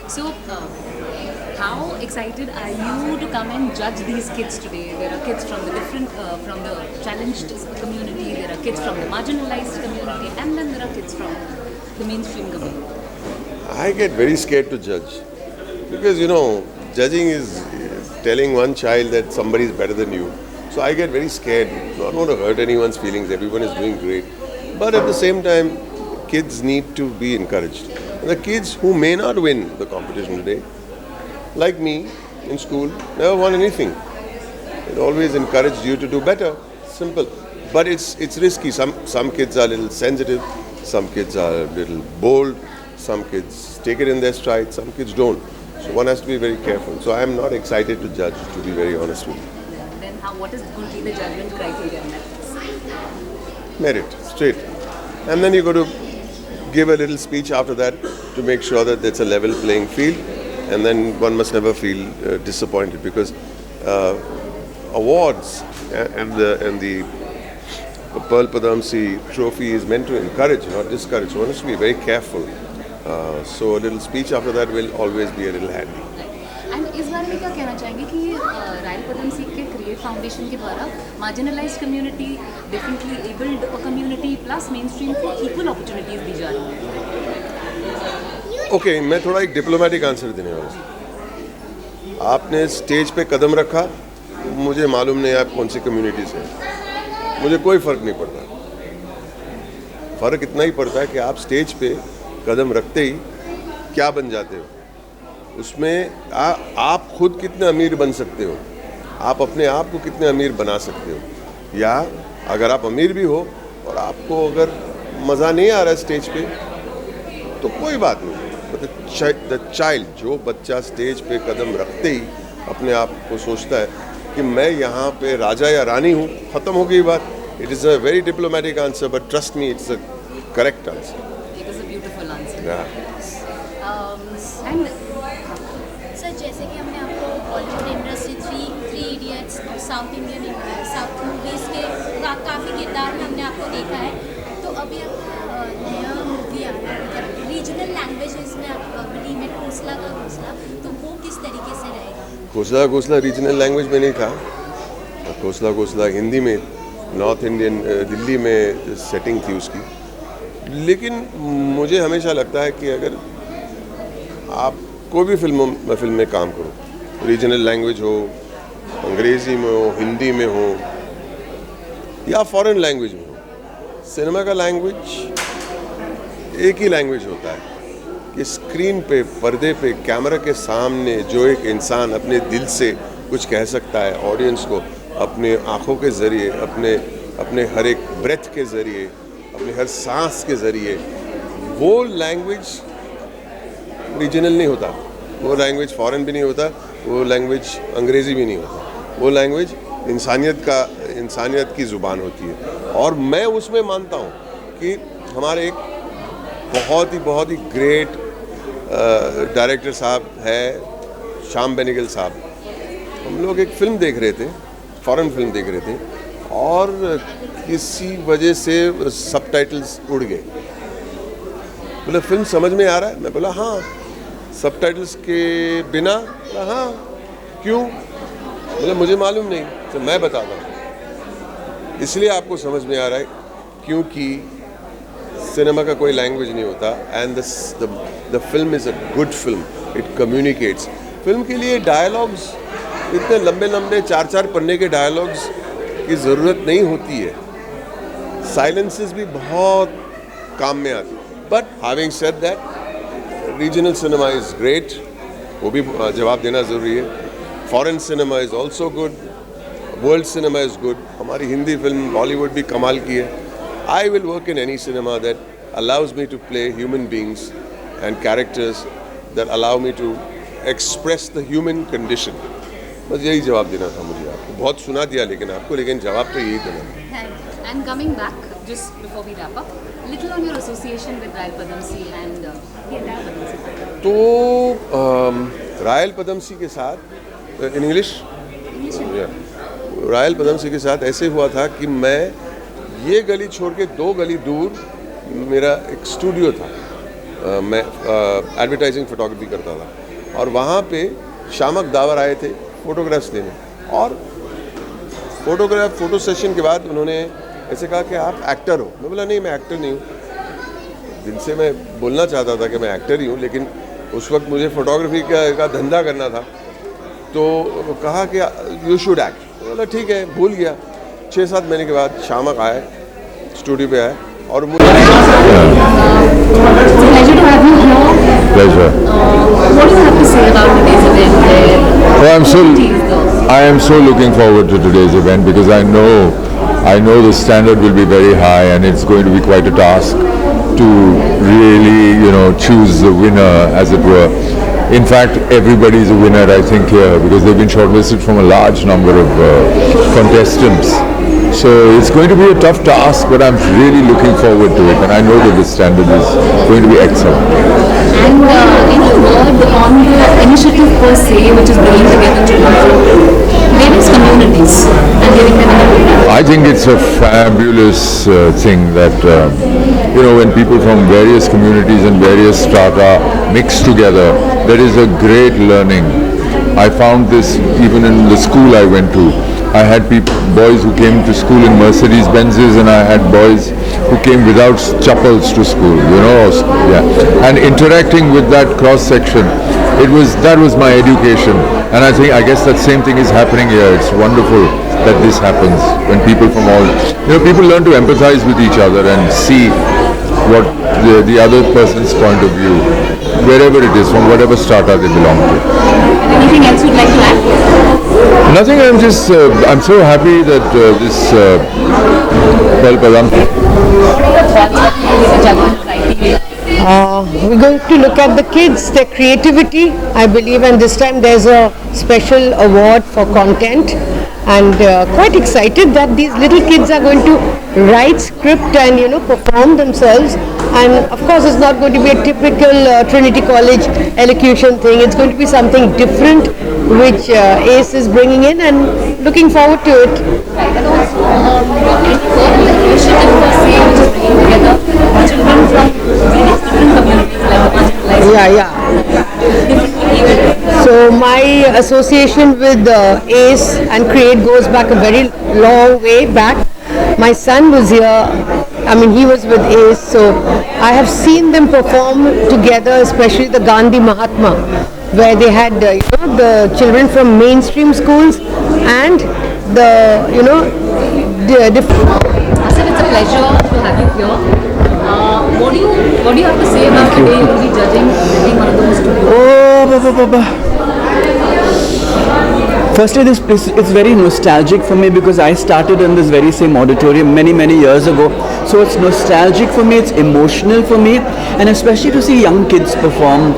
So, how excited are you to come and judge these kids today? There are kids from the different, from the challenged community, there are kids from the marginalized community, and then there are kids from the mainstream community. I get very scared to judge because judging is telling one child that somebody is better than you. So I get very scared. I don't want to hurt anyone's feelings. Everyone is doing great, but at the same time, kids need to be encouraged. And the kids who may not win the competition today, like me in school, never won anything. It always encouraged you to do better. Simple. But it's risky. Some kids are a little sensitive. Some kids are a little bold. Some kids take it in their stride. Some kids don't. So one has to be very careful. So I am not excited to judge, to be very honest with you. Then what is going to be the judgment criteria in that case? Merit, straight. And then you got to give a little speech after that to make sure that it's a level playing field. And then one must never feel disappointed because awards and the Raell Padamsee trophy is meant to encourage, not discourage. So one has to be very careful. So a little speech after that will always be a little handy. And इस बारे में क्या कहना चाहेंगे कि royal Padamsee के create foundation के द्वारा marginalised community, differently abled community plus main stream को इक्वल अपॉर्चुनिटीज दी जा रही हैं? ओके, मैं थोड़ा एक डिप्लोमेटिक आंसर देने वाला हूँ। आपने स्टेज पे कदम रखा, मुझे मालूम नहीं आप कौन सी कम्युनिटी से हैं, मुझे कोई फ़र्क नहीं पड़ता। फ़र्क इतना ही पड़ता है कि आप स्टेज पे कदम रखते ही क्या बन जाते हो। उसमें आप खुद कितने अमीर बन सकते हो, आप अपने आप को कितने अमीर बना सकते हो। या अगर आप अमीर भी हो और आपको अगर मज़ा नहीं आ रहा है स्टेज पे, तो कोई बात नहीं। द चाइल्ड, जो बच्चा स्टेज पे कदम रखते ही अपने आप को सोचता है कि मैं यहाँ पे राजा या रानी हूँ, ख़त्म हो गई बात। It is a very diplomatic answer, but trust me, it's a correct answer. It is a beautiful answer. And sir, जैसे कि हमने आपको बॉलीवुड इंडस्ट्री थ्री इडियट्स और साउथ मूवीज़ के काफ़ी किरदार में हमने आपको देखा है, तो अभी आपका नया मूवी आ रहा है, मतलब रीजनल लैंग्वेजेस में आप बिलीव में घोंसला का घोंसला, तो वो किस तरीके से रहेगा? घोंसला घोंसला रीजनल लैंग्वेज में नहीं था, घोंसला घोंसला हिंदी में, नॉर्थ इंडियन दिल्ली में सेटिंग थी उसकी। लेकिन मुझे हमेशा लगता है कि अगर आप कोई भी फिल्म में काम करो, रीजनल लैंग्वेज हो, अंग्रेज़ी में हो, हिंदी में हो या फॉरेन लैंग्वेज में हो, सिनेमा का लैंग्वेज एक ही लैंग्वेज होता है कि स्क्रीन पे, पर्दे पे, कैमरा के सामने जो एक इंसान अपने दिल से कुछ कह सकता है ऑडियंस को, अपने आँखों के ज़रिए, अपने हर एक ब्रेथ के ज़रिए, अपने हर सांस के ज़रिए, वो लैंग्वेज रीजनल नहीं होता, वो लैंग्वेज फॉरेन भी नहीं होता, वो लैंग्वेज अंग्रेज़ी भी नहीं होता, वो लैंग्वेज इंसानियत की ज़ुबान होती है। और मैं उसमें मानता हूँ कि हमारे एक बहुत ही ग्रेट डायरेक्टर साहब है, श्याम बेनेगल साहब। हम लोग एक फ़िल्म देख रहे थे, फॉरेन फिल्म देख रहे थे, और किसी वजह से सबटाइटल्स उड़ गए। बोला फिल्म समझ में आ रहा है? मैं बोला हाँ। सबटाइटल्स के बिना? हाँ। क्यों? बोला मुझे मालूम नहीं, तो मैं बताता हूँ। इसलिए आपको समझ में आ रहा है क्योंकि सिनेमा का कोई लैंग्वेज नहीं होता, and the film is a good film, it communicates. Film के लिए डायलॉग्स इतने लंबे 4 पन्ने के डायलॉग्स की ज़रूरत नहीं होती है। साइलेंसेस भी बहुत काम में आती है। But having said that, regional cinema is great, वो भी जवाब देना ज़रूरी है। Foreign cinema is also good, world cinema is good. हमारी हिंदी फिल्म, बॉलीवुड भी कमाल की है। I will work in any cinema that allows me to play human beings and characters that allow me to express the human condition. बस यही जवाब देना था मुझे। आपको बहुत सुना दिया लेकिन जवाब तो यही देना था। And coming back, just before we wrap up, little on your association with Raell Padamsee and the entire Padamsee family. तो रायल पदमसी के साथ इन इंग्लिश, रायल पदमसी के साथ ऐसे हुआ था कि मैं ये गली छोड़ के 2 गली दूर मेरा एक स्टूडियो था, मैं एडवर्टाइजिंग फोटोग्राफी करता था, और वहाँ पे शामक दावर आए थे फोटोग्राफ्स लेने, और फोटो सेशन के बाद उन्होंने ऐसे कहा कि आप एक्टर हो। मैं बोला नहीं, मैं एक्टर नहीं हूँ। दिल से मैं बोलना चाहता था कि मैं एक्टर ही हूँ, लेकिन उस वक्त मुझे फोटोग्राफी का धंधा करना था। तो कहा कि यू शुड एक्ट। बोला ठीक है, भूल गया। 6-7 महीने के बाद शामक आए, स्टूडियो पे आए, और मुझे Pleasure. What do you have to say about today's event? Well, I am so looking forward to today's event because I know the standard will be very high, and it's going to be quite a task to really, choose the winner, as it were. In fact, everybody is a winner, I think, here, because they've been shortlisted from a large number of contestants. So it's going to be a tough task, but I'm really looking forward to it, and I know that the standard is going to be excellent. And any word on the initiative per se, which is bringing together children from various communities and giving them an opportunity? I think it's a fabulous thing that, when people from various communities and various strata mix together, there is a great learning. I found this even in the school I went to. I had boys who came to school in Mercedes Benzes, and I had boys who came without chappals to school, and interacting with that cross section, that was my education. And I guess that same thing is happening here. It's wonderful that this happens when people from all, people learn to empathize with each other and see what the other person's point of view, wherever it is, from whatever strata they belong to. Anything else you'd like to add? Nothing. I'm so happy that this Raell Padamsee. We're going to look at the kids, their creativity, I believe, and this time there's a special award for content, and quite excited that these little kids are going to write script and perform themselves. And of course it's not going to be a typical Trinity College elocution thing. It's going to be something different which Ace is bringing in, and looking forward to it. Right, and also any initiative per se, which is bringing together children from various different communities like the marginalized. So my association with Ace and Create goes back a very long way back. My son was here, he was with Ace, so I have seen them perform together, especially the Gandhi Mahatma, where they had the children from mainstream schools and the different. Asif, it's a pleasure to have you here. What do you have to say about today? You will be judging being one of those two. Firstly, this place, it's very nostalgic for me because I started in this very same auditorium many years ago. So it's nostalgic for me, it's emotional for me, and especially to see young kids perform,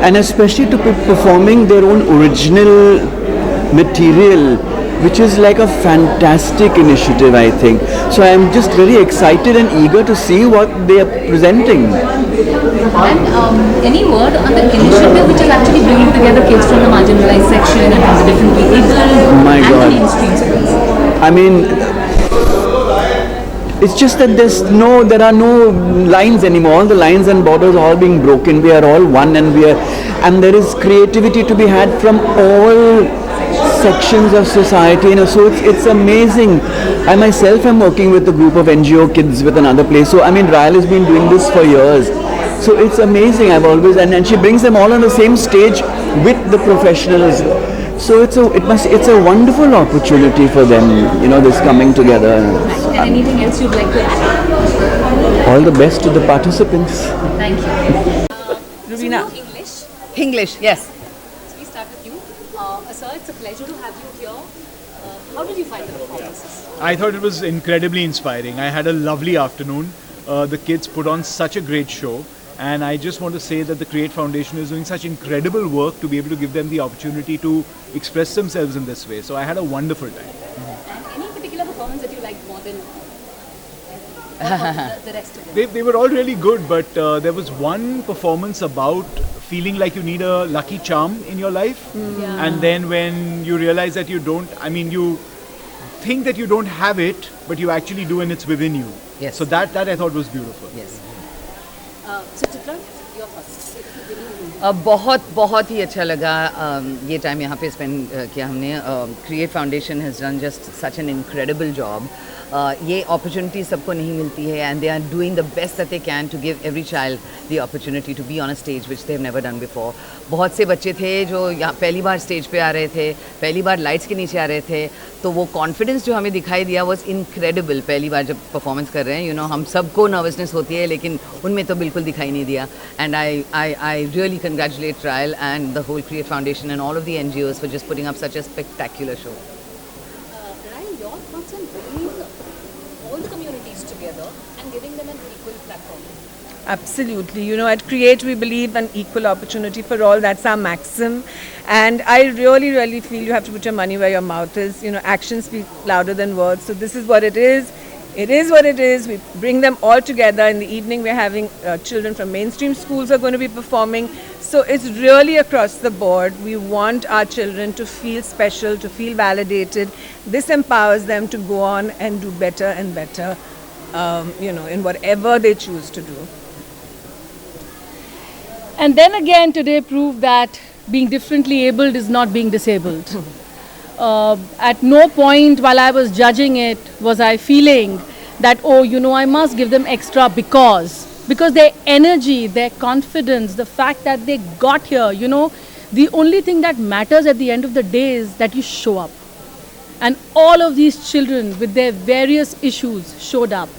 and especially to be performing their own original material, which is like a fantastic initiative, I think. So I am just very excited and eager to see what they are presenting. And any word on the initiative which is actually bringing together kids from the marginalized section and from the different people and the mainstream schools? It's just that there are no lines anymore. All the lines and borders are all being broken. We are all one, and there is creativity to be had from all sections of society. So it's amazing. I myself am working with a group of NGO kids with another place. So Raell has been doing this for years. So it's amazing. And she brings them all on the same stage with the professionals. So it's a wonderful opportunity for them, this coming together. And anything else you'd like to add? All the best to the participants. Thank you. Rubina. English, yes. So we start with you. Sir, it's a pleasure to have you here. How did you find the performances? I thought it was incredibly inspiring. I had a lovely afternoon. The kids put on such a great show. And I just want to say that the Create Foundation is doing such incredible work to be able to give them the opportunity to express themselves in this way. So I had a wonderful time. And any particular performance that you liked more than the rest of them? They were all really good, but there was one performance about feeling like you need a lucky charm in your life. Yeah. And then when you realize that you don't, you think that you don't have it, but you actually do, and it's within you. Yes. So that I thought was beautiful. Yes. Suchitra? Your thoughts. बहुत ही अच्छा लगा ये time यहाँ पे spend किया हमने. Create foundation has done just such an incredible job. ये opportunity सबको नहीं मिलती है and they are doing the best that they can to give every child the opportunity to be on a stage which they have never done before. बहुत से बच्चे थे जो यहाँ पहली बार स्टेज पे आ रहे थे, पहली बार लाइट्स के नीचे आ रहे थे, तो वो कॉन्फिडेंस जो हमें दिखाई दिया वॉज इनक्रेडिबल. पहली बार जब परफॉर्मेंस कर रहे हैं, यू नो, हम सबको नर्वसनेस होती है लेकिन उनमें तो बिल्कुल दिखाई नहीं दिया. And I really congratulate Raell and the whole Create Foundation and all of the NGOs for just putting up such a spectacular show. Raell, your thoughts on bringing all the communities together and giving them an equal platform? Absolutely. You know, at Create we believe in equal opportunity for all. That's our maxim. And I really feel you have to put your money where your mouth is. You know, actions speak louder than words. So this is what it is. It is what it is. We bring them all together. In the evening we're having children from mainstream schools are going to be performing. So it's really across the board. We want our children to feel special, to feel validated. This empowers them to go on and do better and better, you know, in whatever they choose to do. And then again today proved that being differently abled is not being disabled. At no point while I was judging it was I feeling that, oh, you know, I must give them extra because their energy, their confidence, the fact that they got here, you know, the only thing that matters at the end of the day is that you show up. And all of these children with their various issues showed up.